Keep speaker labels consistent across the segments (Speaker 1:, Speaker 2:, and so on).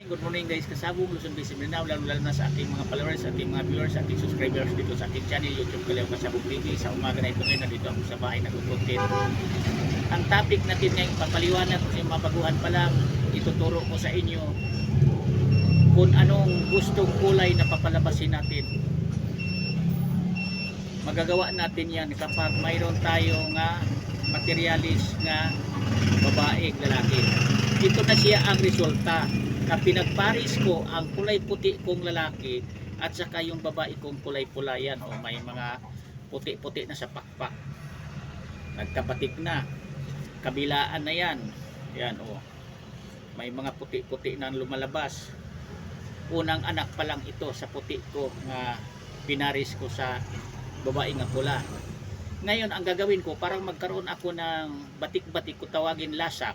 Speaker 1: Good morning guys, kasabong Luzon, Visayas, Mindanao, lalo na sa ating mga followers, sa ating mga viewers, sa ating subscribers dito sa ating channel, YouTube Kalaw Kasabong TV. Sa umaga na ito ngayon, nandito ako sa bahay nag-content. Ang topic natin ngayon, papaliwanag ko sa mabaguhan pa lang, ituturo ko sa inyo kung anong gustong kulay na papalabasin natin. Magagawa natin yan kapag mayroon tayo nga materialis nga babae, lalaki. Ito na siya ang resulta. Pinagparis ko ang kulay puti kong lalaki at saka yung babae kong kulay pula. Yan o, may mga puti-puti na sa pakpak, nagkabatik na, kabilaan na yan. Yan o, may mga puti-puti na lumalabas. Unang anak pa lang ito sa puti ko nga pinaris ko sa babae nga pula. Ngayon ang gagawin ko, parang magkaroon ako ng batik-batik, ko tawagin lasak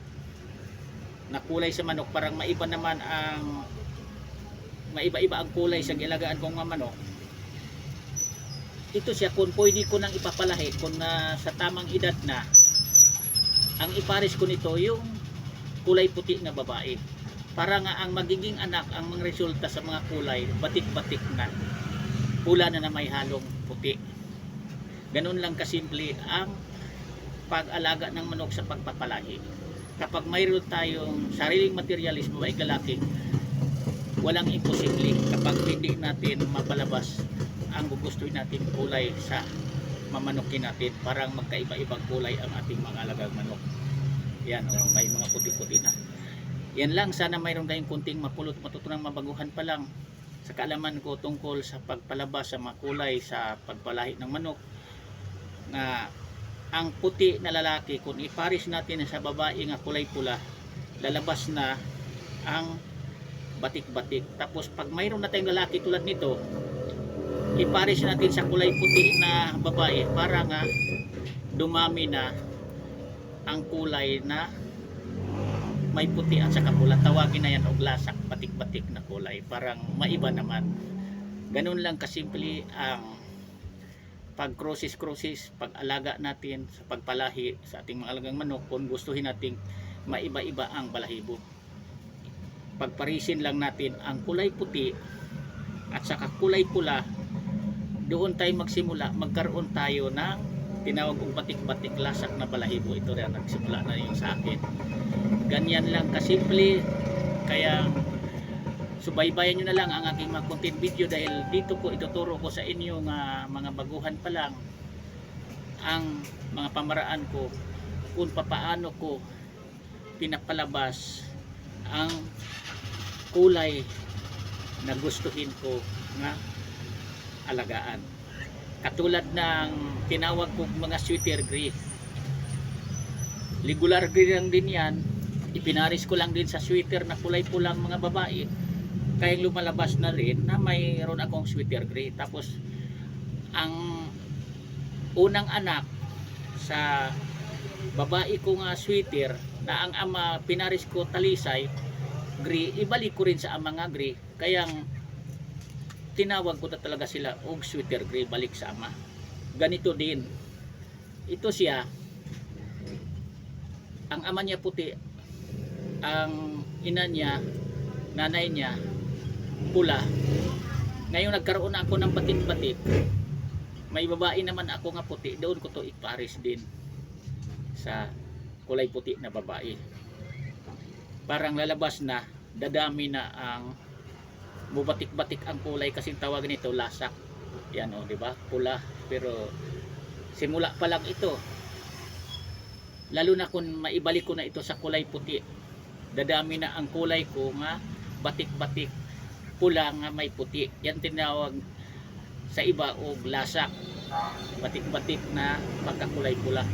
Speaker 1: na kulay sa manok, parang maiba naman ang maiba-iba ang kulay sa gilagaan kong mga manok. Ito siya, kung pwede ko nang ipapalahi, kung sa tamang edad na, ang ipares ko nito yung kulay puti na babae, para nga ang magiging anak, ang mga resulta sa mga kulay batik-batik na pula na may halong puti. Ganun lang kasimple ang pag-alaga ng manok sa pagpapalahi. Kapag mayroon tayong sariling materialismo ay lalaki, walang imposible kapag hindi natin mapalabas ang gugustuhin natin kulay sa mamanokin natin. Parang magkaiba-ibang kulay ang ating mga alagang manok. Yan o, may mga puti-puti na. Yan lang, sana mayroon kayong kunting mapulot, matutunang mabaguhan pa lang sa kaalaman ko tungkol sa pagpalabas sa mga kulay sa pagpalahi ng manok. Na ang puti na lalaki, kung iparis natin sa babae nga kulay pula, lalabas na ang batik-batik. Tapos pag mayroon na tayong lalaki tulad nito, iparis natin sa kulay puti na babae para nga dumami na ang kulay na may puti at saka pula. Tawagin na yan og lasak, batik-batik na kulay, parang maiba naman. Ganun lang kasimple ang pag crosses, pag-alaga natin sa pagpalahi sa ating mga alagang manok. Kung gustuhin nating maiba-iba ang balahibo, pagparisin lang natin ang kulay puti at saka kulay pula, doon tayo magsimula, magkaroon tayo ng tinawag kong batik-batik lasak na balahibo. Ito rin nagsimula na yung sa akin. Ganyan lang kasimple. Kaya subaybayan nyo na lang ang aking mga content video, dahil dito ko ituturo ko sa inyo nga mga baguhan pa lang ang mga pamaraan ko kung papaano ko pinapalabas ang kulay na gustuhin ko nga alagaan. Katulad ng tinawag ko mga sweeter gray, regular gray lang din yan, ipinaris ko lang din sa sweater na kulay pulang mga babae. Kaya lumalabas na rin na mayroon akong sweater gray. Tapos ang unang anak sa babae ko nga sweater na ang ama pinaris ko talisay gray, ibalik ko rin sa ama nga gray. Kaya tinawag ko na talaga sila og sweater gray, balik sa ama. Ganito din ito siya, ang ama niya puti, ang ina niya, nanay niya pula. Ngayon nagkaroon na ako ng batik-batik, may babae naman ako nga puti, doon ko to iparis din sa kulay puti na babae. Parang lalabas na, dadami na ang bubatik-batik ang kulay, kasi tawag nito lasak. Yan o, di ba? Pula, pero simula pa lang ito. Lalo na kung maibalik ko na ito sa kulay puti, dadami na ang kulay ko nga batik-batik pula nga may puti. Yan tinawag sa iba og lasak, batik-batik na pagkakulay pula.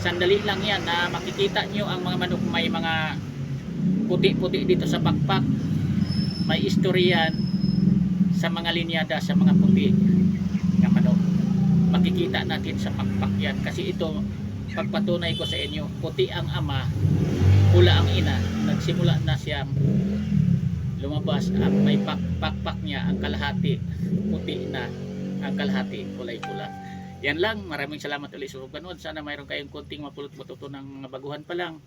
Speaker 1: Sandali lang yan na makikita nyo ang mga manok may mga puti-puti dito sa pakpak. May istoryan sa mga linyada sa mga puti nga manok. Makikita natin sa pakpak yan, kasi ito pagpatunay ko sa inyo, puti ang ama, pula ang ina. Nagsimula na siyang lumabas ang may pakpak niya, ang kalahati puti na, ang kalahati kulay pula. Yan lang, maraming salamat ulit sa panood. Sana mayroon kayong konting mapulot matuto ng mga baguhan pa lang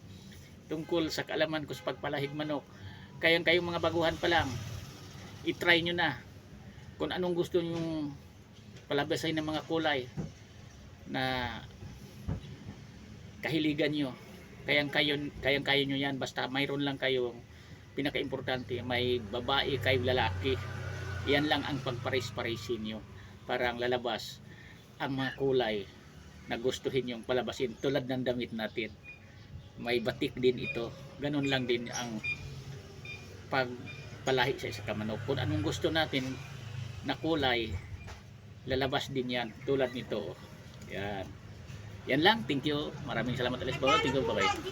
Speaker 1: tungkol sa kaalaman ko sa pagpalahig manok. kayong mga baguhan pa lang, i-try nyo na kung anong gusto nyong palabasin ng mga kulay na kahiligan nyo. Kayang-kaya nyo yan, basta mayroon lang kayong pinaka-importante, may babae kayo lalaki, yan lang ang pagpares-paresin nyo para ang lalabas ang mga kulay na gustuhin yung palabasin. Tulad ng damit natin, may batik din ito, ganun lang din ang pagpalahi sa isa kamanok. Kung anong gusto natin na kulay, lalabas din yan tulad nito. Yan lang, thank you, maraming salamat ulit. Thank you, bye bye.